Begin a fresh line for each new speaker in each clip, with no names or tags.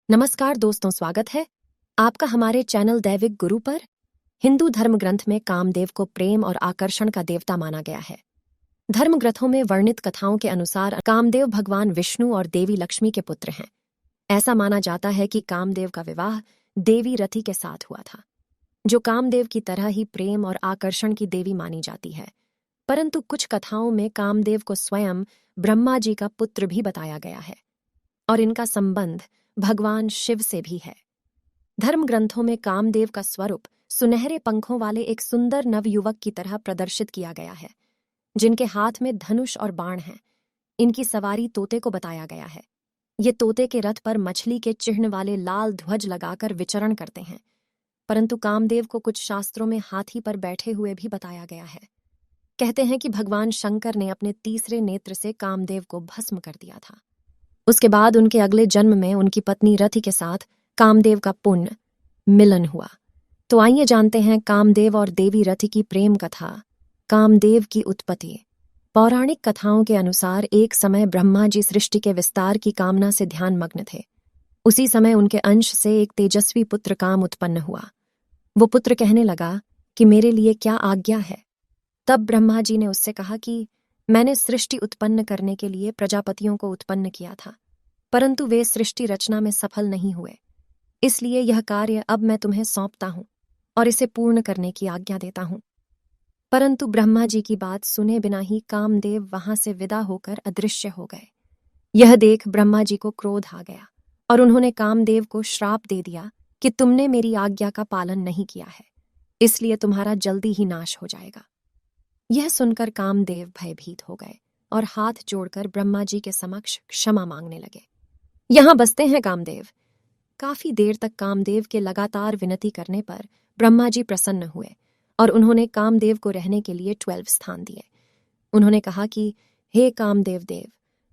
नमस्कार दोस्तों, स्वागत है आपका हमारे चैनल दैविक गुरु पर। हिंदू धर्म ग्रंथ में कामदेव को प्रेम और आकर्षण का देवता माना गया है। धर्म ग्रंथों में वर्णित कथाओं के अनुसार कामदेव भगवान विष्णु और देवी लक्ष्मी के पुत्र हैं। ऐसा माना जाता है कि कामदेव का विवाह देवी रति के साथ हुआ था, जो कामदेव की तरह ही प्रेम और आकर्षण की देवी मानी जाती है। परंतु कुछ कथाओं में कामदेव को स्वयं ब्रह्मा जी का पुत्र भी बताया गया है और इनका संबंध भगवान शिव से भी है। धर्म ग्रंथों में कामदेव का स्वरूप सुनहरे पंखों वाले एक सुंदर नवयुवक की तरह प्रदर्शित किया गया है, जिनके हाथ में धनुष और बाण हैं। इनकी सवारी तोते को बताया गया है। ये तोते के रथ पर मछली के चिन्ह वाले लाल ध्वज लगाकर विचरण करते हैं। परंतु कामदेव को कुछ शास्त्रों में हाथी पर बैठे हुए भी बताया गया है। कहते हैं कि भगवान शंकर ने अपने तीसरे नेत्र से कामदेव को भस्म कर दिया था। उसके बाद उनके अगले जन्म में उनकी पत्नी रति के साथ कामदेव का पुण्य मिलन हुआ। तो आइए जानते हैं कामदेव और देवी रति की प्रेम कथा। कामदेव की उत्पत्ति। पौराणिक कथाओं के अनुसार एक समय ब्रह्मा जी सृष्टि के विस्तार की कामना से ध्यानमग्न थे। उसी समय उनके अंश से एक तेजस्वी पुत्र काम उत्पन्न हुआ। वो पुत्र कहने लगा कि मेरे लिए क्या आज्ञा है। तब ब्रह्मा जी ने उससे कहा कि मैंने सृष्टि उत्पन्न करने के लिए प्रजापतियों को उत्पन्न किया था, परंतु वे सृष्टि रचना में सफल नहीं हुए। इसलिए यह कार्य अब मैं तुम्हें सौंपता हूं और इसे पूर्ण करने की आज्ञा देता हूं। परंतु ब्रह्मा जी की बात सुने बिना ही कामदेव वहां से विदा होकर अदृश्य हो गए। यह देख ब्रह्मा जी को क्रोध आ गया और उन्होंने कामदेव को श्राप दे दिया कि तुमने मेरी आज्ञा का पालन नहीं किया है, इसलिए तुम्हारा जल्दी ही नाश हो जाएगा। यह सुनकर कामदेव भयभीत हो गए और हाथ जोड़कर ब्रह्मा जी के समक्ष क्षमा मांगने लगे। यहां बसते हैं कामदेव। काफी देर तक कामदेव के लगातार विनती करने पर ब्रह्मा जी प्रसन्न हुए और उन्होंने कामदेव को रहने के लिए 12 स्थान दिए। उन्होंने कहा कि हे कामदेव देव,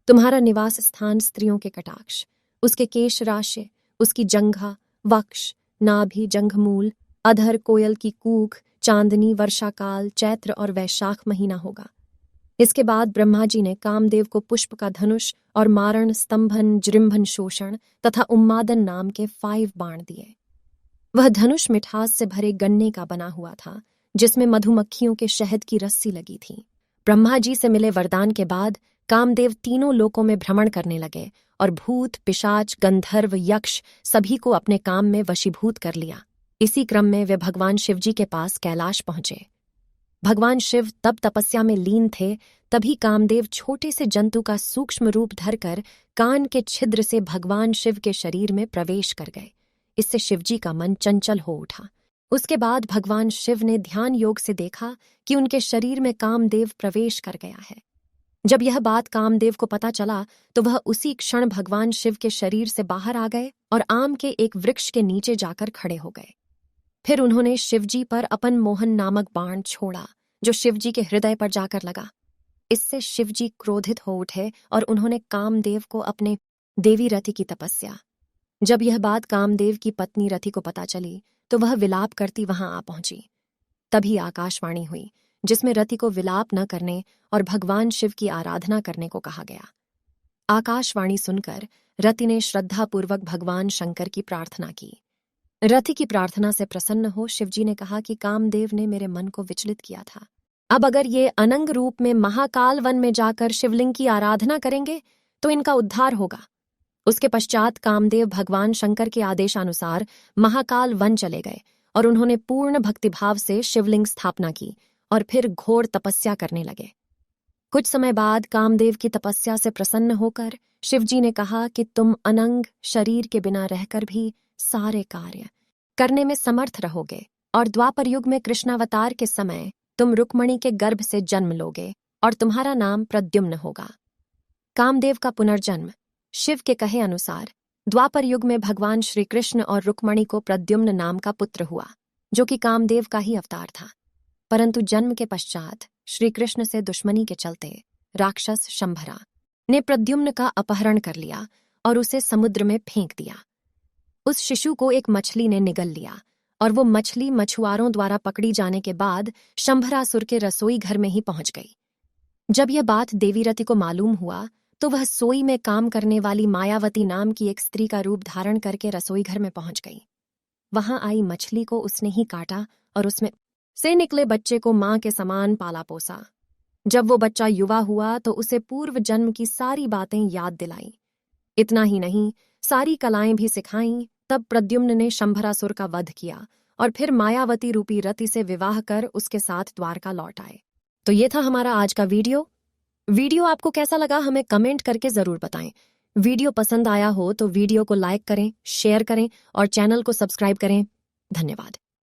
तुम्हारा निवास स्थान स्त्रियों के कटाक्ष, उसके केश राशि, उसकी जंघा, वक्ष, नाभि, जंघमूल, अधर, कोयल की कूख, चांदनी, वर्षाकाल, चैत्र और वैशाख महीना होगा। इसके बाद ब्रह्मा जी ने कामदेव को पुष्प का धनुष और मारण, स्तंभन, जृंभन, शोषण तथा उन्मादन नाम के 5 बाण दिए। वह धनुष मिठास से भरे गन्ने का बना हुआ था, जिसमें मधुमक्खियों के शहद की रस्सी लगी थी। ब्रह्मा जी से मिले वरदान के बाद कामदेव तीनों लोकों में भ्रमण करने लगे और भूत, पिशाच, गंधर्व, यक्ष सभी को अपने काम में वशीभूत कर लिया। इसी क्रम में वे भगवान शिव जी के पास कैलाश पहुंचे। भगवान शिव तब तपस्या में लीन थे। तभी कामदेव छोटे से जंतु का सूक्ष्म रूप धरकर कान के छिद्र से भगवान शिव के शरीर में प्रवेश कर गए। इससे शिवजी का मन चंचल हो उठा। उसके बाद भगवान शिव ने ध्यान योग से देखा कि उनके शरीर में कामदेव प्रवेश कर गया है। जब यह बात कामदेव को पता चला तो वह उसी क्षण भगवान शिव के शरीर से बाहर आ गए और आम के एक वृक्ष के नीचे जाकर खड़े हो गए। फिर उन्होंने शिवजी पर अपन मोहन नामक बाण छोड़ा, जो शिवजी के हृदय पर जाकर लगा। इससे शिवजी क्रोधित हो उठे और उन्होंने कामदेव को अपने देवी रति की तपस्या। जब यह बात कामदेव की पत्नी रति को पता चली तो वह विलाप करती वहां आ पहुंची। तभी आकाशवाणी हुई, जिसमें रति को विलाप न करने और भगवान शिव की आराधना करने को कहा गया। आकाशवाणी सुनकर रति ने श्रद्धापूर्वक भगवान शंकर की प्रार्थना की। रति की प्रार्थना से प्रसन्न हो शिवजी ने कहा कि कामदेव ने मेरे मन को विचलित किया था। अब अगर ये अनंग रूप में महाकाल वन में जाकर शिवलिंग की आराधना करेंगे तो इनका उद्धार होगा। उसके पश्चात कामदेव भगवान शंकर के आदेशानुसार महाकाल वन चले गए और उन्होंने पूर्ण भक्तिभाव से शिवलिंग स्थापना की और फिर घोर तपस्या करने लगे। कुछ समय बाद कामदेव की तपस्या से प्रसन्न होकर शिवजी ने कहा कि तुम अनंग शरीर के बिना रहकर भी सारे कार्य करने में समर्थ रहोगे और द्वापर युग में कृष्णावतार के समय तुम रुक्मणी के गर्भ से जन्म लोगे और तुम्हारा नाम प्रद्युम्न होगा। कामदेव का पुनर्जन्म। शिव के कहे अनुसार द्वापर युग में भगवान श्री कृष्ण और रुक्मणी को प्रद्युम्न नाम का पुत्र हुआ, जो कि कामदेव का ही अवतार था। परंतु जन्म के पश्चात श्री कृष्ण से दुश्मनी के चलते राक्षस शंभरा ने प्रद्युम्न का अपहरण कर लिया और उसे समुद्र में फेंक दिया। उस शिशु को एक मछली ने निगल लिया और वो मछली मछुआरों द्वारा पकड़ी जाने के बाद शंभरासुर के रसोई घर में ही पहुंच गई। जब यह बात देवी रति को मालूम हुआ तो वह सोई में काम करने वाली मायावती नाम की एक स्त्री का रूप धारण करके रसोई घर में पहुंच गई। वहां आई मछली को उसने ही काटा और उसमें से निकले बच्चे को मां के समान पाला पोसा। जब वो बच्चा युवा हुआ तो उसे पूर्व जन्म की सारी बातें याद दिलाई। इतना ही नहीं, सारी कलाएं भी सिखाईं। तब प्रद्युम्न ने शंभरासुर का वध किया और फिर मायावती रूपी रति से विवाह कर उसके साथ द्वारका लौट आए। तो ये था हमारा आज का वीडियो आपको कैसा लगा हमें कमेंट करके जरूर बताएं। वीडियो पसंद आया हो तो वीडियो को लाइक करें, शेयर करें और चैनल को सब्सक्राइब करें। धन्यवाद।